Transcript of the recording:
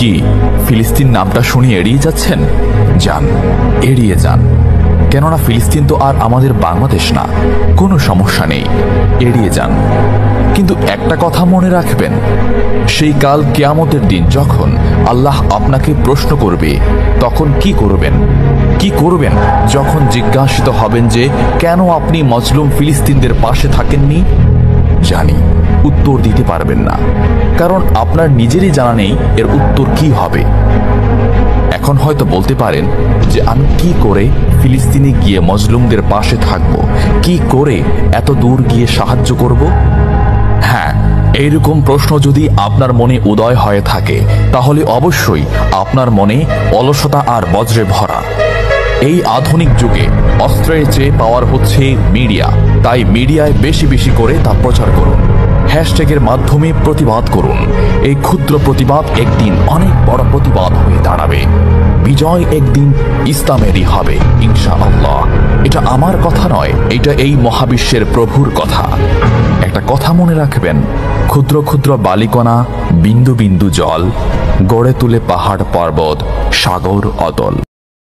কি ফিলিস্তিন নামটা শুনে এড়িয়ে যাচ্ছেন? যান, এড়িয়ে যান। কেননা ফিলিস্তিন তো আর আমাদের বাংলাদেশ না। কোনো সমস্যা নেই, এড়িয়ে যান। কিন্তু একটা কথা মনে রাখবেন, সেই কাল কিয়ামতের দিন যখন আল্লাহ আপনাকে প্রশ্ন করবে, তখন কি করবেন? কি করবেন যখন জিজ্ঞাসিত হবেন যে কেন আপনি মজলুম ফিলিস্তিনদের পাশে থাকেননি? জানি উত্তর দিতে পারবেন না, কারণ আপনার নিজেরই জানা নেই এর উত্তর কি হবে। এখন হয়তো বলতে পারেন যে আমি কি করে ফিলিস্তিনে গিয়ে মজলুমদের পাশে থাকব, কি করে এত দূর গিয়ে সাহায্য করব? হ্যাঁ, এইরকম প্রশ্ন যদি আপনার মনে উদয় হয়ে থাকে, তাহলে অবশ্যই আপনার মনে অলসতা আর বজ্রে ভরা। এই আধুনিক যুগে অস্ত্রের চেয়ে পাওয়ার হচ্ছে মিডিয়া, তাই মিডিয়ায় বেশি বেশি করে তা প্রচার করুন। হ্যাশট্যাগের মাধ্যমে প্রতিবাদ করুন। এই ক্ষুদ্র প্রতিবাদ একদিন অনেক বড় প্রতিবাদ হয়ে দাঁড়াবে। বিজয় একদিন ইসলামেরই হবে ইনশাআল্লাহ। এটা আমার কথা নয়, এটা এই মহাবিশ্বের প্রভুর কথা। একটা কথা মনে রাখবেন, ক্ষুদ্র ক্ষুদ্র বালিকণা, বিন্দু বিন্দু জল গড়ে তুলে পাহাড় পর্বত, সাগর অতল।